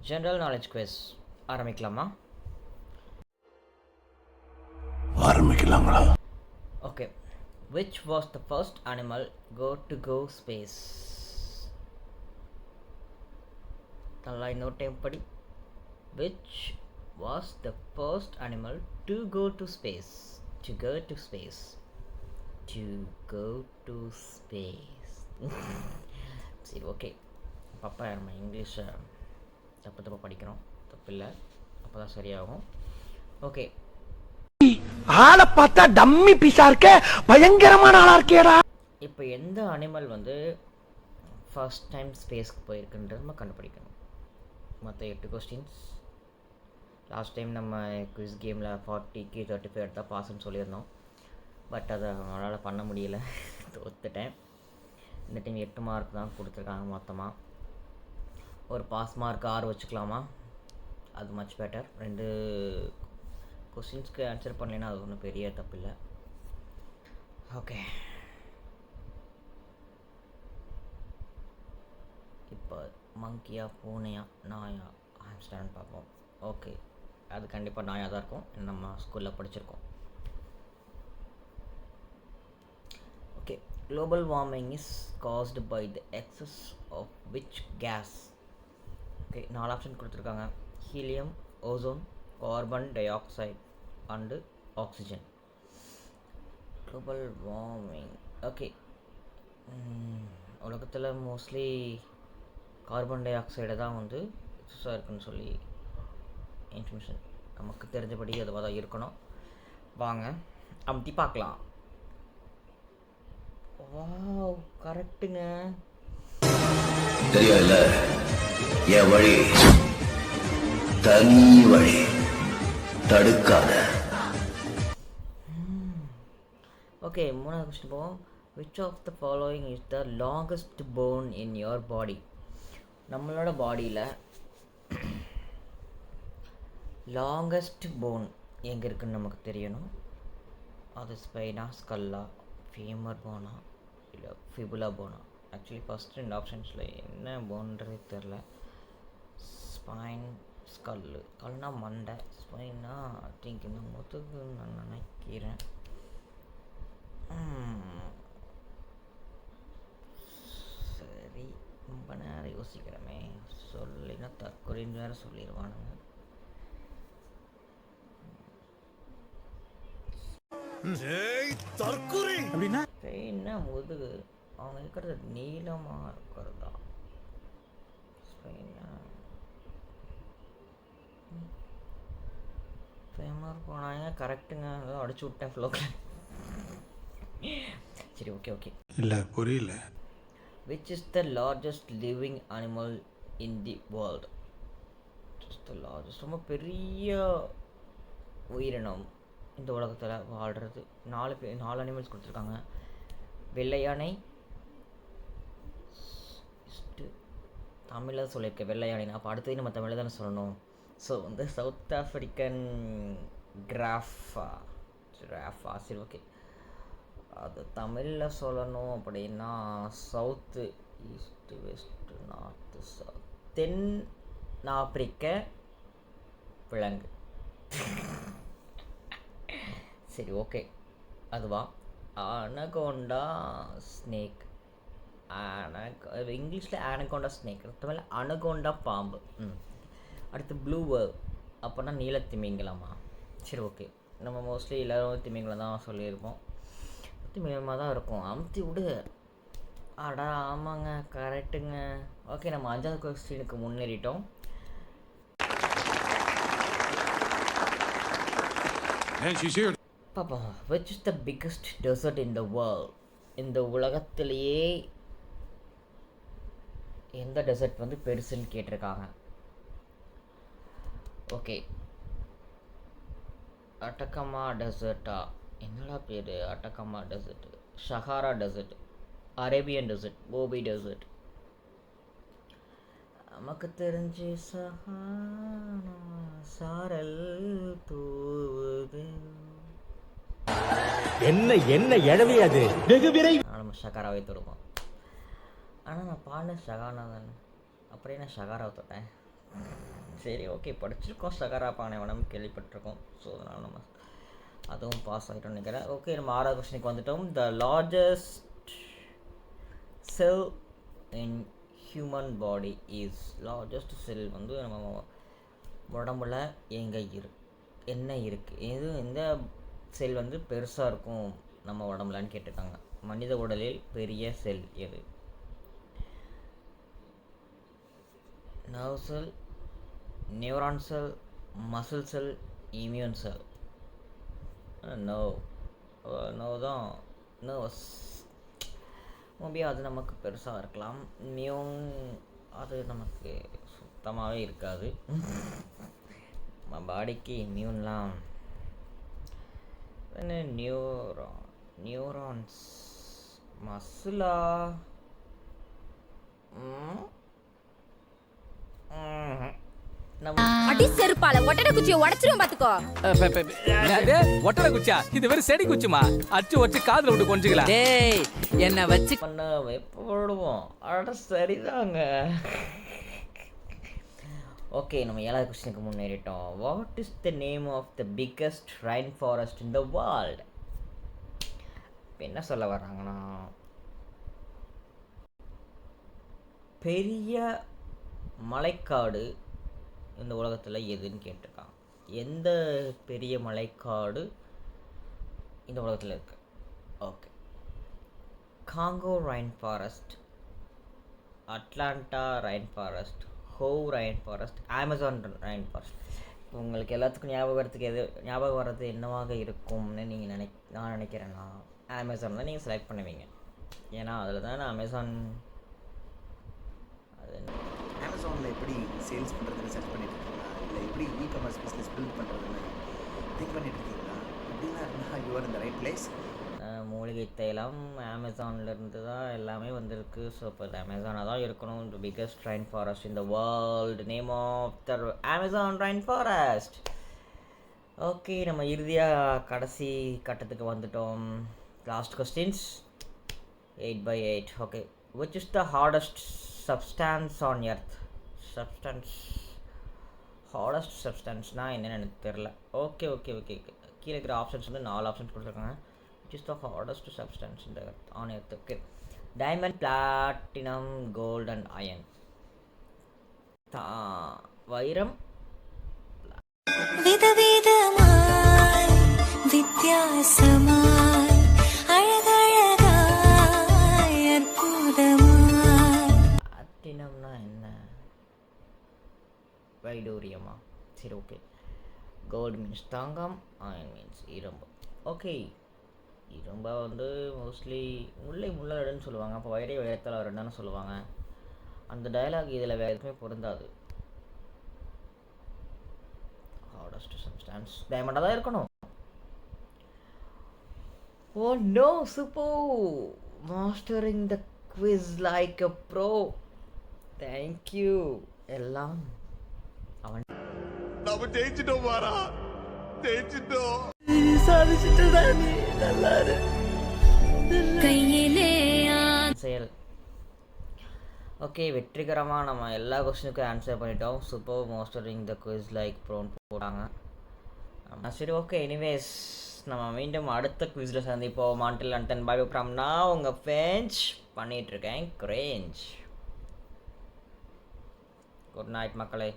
General knowledge quiz ஆரம்பிக்கலாமா? ஆரம்பிக்கலாங்களா? Okay. Which was the first animal to go space? நல்லா இன்னொரு டைம் படி. Which was the first animal to go to space? To go to space. To go to space. சரி, okay. பாப்பா நம்ம இங்கிலீஷை தப்பு படிக்கிறோம். தப்பில்லை, அப்போ தான் சரியாகும். ஓகே. ஆளை பார்த்தா டம்மி பீஸா இருக்க, பயங்கரமான ஆளா இருக்கேடா. இப்போ எந்த அனிமல் ஃபர்ஸ்ட் டைம் ஸ்பேஸ்க்கு போயிருக்குன்றது நம்ம கண்டுபிடிக்கணும். மற்ற 8 கொஸ்டின்ஸ் லாஸ்ட் டைம் நம்ம குவிஸ் கேமில் 40க்கு 35 எடுத்தால் பாஸ்ன்னு சொல்லியிருந்தோம். பட் அதை அவனால் பண்ண முடியல, தோத்துட்டேன். இந்த டைம் 8 மார்க் தான் கொடுத்துருக்காங்க மொத்தமாக. ஒரு பாஸ் மார்க் 6 வச்சுக்கலாமா? அது மச் பெட்டர். 2 கொஸ்டின்ஸ்க்கு ஆன்சர் பண்ணலைன்னா அது ஒன்றும் பெரிய தப்பு இல்லை. ஓகே, இப்போ மங்கியா, பூனையா, நாயா, ஹாம்ஸ்டர்னு பார்ப்போம். ஓகே, அது கண்டிப்பாக நாயாக தான் இருக்கும், நம்ம ஸ்கூலில் படிச்சிருக்கோம். Okay, global warming is caused by the excess of which gas? Okay, 4 option கொடுத்துருக்காங்க. Helium, ozone, carbon dioxide and oxygen. Global warming. Okay, உலகத்தில் மோஸ்ட்லி கார்பன் டை ஆக்சைடை தான் எக்ஸஸாக இருக்குன்னு சொல்லி இன்ஃபர்மேஷன் நமக்கு தெரிஞ்சபடி அதுவாக தான் இருக்கணும். வாங்க அப்படி பார்க்கலாம். வாவ், கரெக்டுங்க. தெரியல, என் வழி தனி வழி, தடுக்காத. ஓகே, 3வது கொஸ்டின் போவோம். Which of the following is the longest bone in your body? நம்மளோட பாடியில் லாங்கஸ்ட் போன் எங்கே இருக்குன்னு நமக்கு தெரியணும். அது ஸ்பைனா, ஸ்கல்லா, ஃபீமர் போனா, இல்லை ஃபிபுலா போனா? ஆக்சுவலி ஃபஸ்ட் 2 ஆப்ஷன்ஸில் என்ன போன்றது தெரில. Spine, skull. ஸ்கல்னா மண்டை, ஸ்பைன்னா திங்க் இந்த முதுகுன்னு நான் நினைக்கிறேன். சரி, ரொம்ப நேரம் யோசிக்கிறமே, சொல்லினா தற்கொலைன்னு வேறு சொல்லிடுவானுங்க. ஸ்பெயின்னா முதுகு, அவங்க இருக்கிறது நீளமாக இருக்கிறதா? ஸ்பெயின்னா ஃபேமர் போனாங்க. கரெக்டுங்க, அதான் அடிச்சு விட்டேன் ஃப்ளோக்கில். சரி, ஓகே. இல்லை, புரியல. Which is the largest living animal in the world? Just the largest, ரொம்ப பெரிய உயிரினம் இந்த உலகத்தில் வாழ்கிறது. 4 அனிமல்ஸ் கொடுத்துருக்காங்க. வெள்ளை யானை, தமிழில் சொல்லியிருக்கேன் வெள்ளை யானை. அப்போ அடுத்தது நம்ம தமிழில் தானே சொல்லணும். So south African giraffe. சரி, ஓகே. அது தமிழில் சொல்லணும் அப்படின்னா south, east, west, north, south. தென் ஆப்பிரிக்க விலங்கு. சரி, ஓகே. அதுவா? Anaconda snake. இங்கிலீஷில் அனகோண்டா ஸ்னேக், தமிழ் அனகோண்டா பாம்பு. அடுத்து ப்ளூ வேர்ல், அப்போனா நீல திமிங்கலமா? சரி, ஓகே. நம்ம மோஸ்ட்லி எல்லோரும் திமிங்கலம் தான் சொல்லியிருப்போம். திமிங்கலமாக தான் இருக்கும். அமுத்தி விடு. அடா, ஆமாங்க, கரெக்டுங்க. ஓகே, நம்ம 5வது கொஸ்டினுக்கு முன்னேறிட்டோம். பாப்பா, which is the biggest desert in the world? இந்த உலகத்திலேயே எந்த டெசர்ட் பெருசுன்னு கேட்டிருக்காங்க. ஓகே, அட்டகமா டெசர்ட்டா? என்னடா பேர் Atacama desert? Sahara desert, Arabian desert, Gobi desert. நமக்கு தெரிஞ்சு சஹானா சாரல் தூவுது. என்ன எழவி அது, வெகு விரை. நம்ம ஷகாராவை தொடுவோம். ஆனால் நான் பாடின ஷகானா தானே, அப்புறம் என்ன ஷகாராவை தொட்டேன்? சரி ஓகே, படிச்சிருக்கோம் சகரா பாலைவனம் கேள்விப்பட்டிருக்கோம். ஸோ அதனால் நம்ம அதுவும் பாஸ் ஆகிட்டோம்னு நினைக்கிறேன். ஓகே, நம்ம 6வது கொஸ்டினுக்கு வந்துட்டோம். The largest cell in human body is. Largest cell வந்து நம்ம உடம்புல என்ன இருக்குது, எந்த செல் வந்து பெருசாக இருக்கும் நம்ம உடம்புலன்னு கேட்டிருக்காங்க. மனித உடலில் பெரிய செல் எது? நர்வ் செல், நியூரான் செல், மசில் செல், இம்யூன் செல். நர்வ் தான், நர்வஸ். மேபி அது நமக்கு பெருசாக இருக்கலாம். இம்யூன் அது நமக்கு சுத்தமாகவே இருக்காது. நம்ம பாடிக்கு இம்யூன்லாம் என்ன? நியூரான்ஸ், மசிலா? அடி செருப்பால ஒட்டட குச்சியை உடைச்சிரும் பாத்துக்கோ. ஒட்டட குச்சியா? இது வெறும் செடி குச்சிமா. அச்சு வச்சு காதுல விட்டு கொஞ்சிக்கலாம். டேய் என்ன வச்சு பண்ண போடுவோம். அட சரிதாங்க. ஓகே, நம்ம 7வது கொஸ்டினுக்கு முன்னேறிட்டோம். What is the name of the biggest rain forest in the world? இப்போ என்ன சொல்ல வர்றாங்கன்னா, பெரிய மலைக்காடு இந்த உலகத்தில் எதுன்னு கேட்டிருக்காங்க. எந்த பெரிய மலைக்காடு இந்த உலகத்தில் இருக்கு? Okay, Congo rain forest, Atlanta rain forest, Hoh rain forest, Amazon rain forest. உங்களுக்கு எல்லாத்துக்கும் ஞாபகம் வர்றது என்னவாக இருக்கும்னு நான் நினைக்கிறேன்னா அமேசான் தான் நீங்கள் செலக்ட் பண்ணுவீங்க. ஏன்னா அதில் தான் அமேசான். அது அமேசானில் எப்படி சேல்ஸ் பண்ணுறதுன்னு சர்ச் பண்ணிட்டு இருக்கீங்களா? இல்லை எப்படி இ-காமர்ஸ் பிஸ்னஸ் பில்ட் பண்ணுறதுன்னு திங்க் பண்ணிட்டு இருக்கீங்களா? அப்படின்னா இருந்தால் you're in the right place. மூலிகை தைலம் அமேசான்லேருந்து தான் எல்லாமே வந்திருக்கு. ஸோ இப்போ அமேசானாக தான் இருக்கணும். The biggest rain forest in the world, name of the Amazon rain forest. Okay, நம்ம இறுதியாக கடைசி கட்டத்துக்கு வந்துட்டோம். Last questions 8x8. Okay, which is the hardest substance on earth? Hardest சப்ஸ்டான்ஸ்னால் என்னென்னு எனக்கு தெரில. ஓகே ஓகே ஓகே ஓகே கீழே இருக்கிற ஆப்ஷன்ஸ் வந்து 4 ஆப்ஷன்ஸ் கொடுத்துருக்காங்க. Which is the hardest substance இந்த on earth? Okay, diamond, platinum, gold and iron. வைரம், விதவிதமாய் வித்தியாசமாய் அழகழகாய் அற்புதமாய். பிளாட்டினம்னா என்ன? வைடூரியமா? சரி ஓகே. கோல்டு மீன்ஸ் தங்கம், அயன் மீன்ஸ் இரும்பு. ஓகே, இரும்பை வந்து மோஸ்ட்லி முல்லை முள்ளடுன்னு சொல்லுவாங்க. அப்போ வைரை வைரத்தால் வரணுன்னு சொல்லுவாங்க. அந்த டயலாக் இதில் வேறு எதுவுமே பொருந்தாது. ஹார்டஸ்ட் சப்ஸ்டான்ஸ் டைமண்டாக தான் இருக்கணும். Oh no, super, mastering the quiz like a pro. Thank you. எல்லாம் அவன் நம்ம ஜெயிச்சிட்டோம் மாறா, ஜெயிச்சிட்டோம். கையிலே செயல். ஓகே, வெற்றிகரமாக நம்ம எல்லா கொஸ்டினுக்கும் ஆன்சர் பண்ணிட்டோம். Super, mastering the quiz like ப்ரோன்னு போட்டாங்க. சரி ஓகே, எனிவேஸ் நம்ம மீண்டும் அடுத்த குவிஸில் சந்திப்போம். மாண்டில் அண்டன் பாய் ஃப்ரம்னா உங்கள் ஃபேஞ்ச் பண்ணிகிட்ருக்கேன் கிரேஞ்ச். குட் நைட் மக்களே.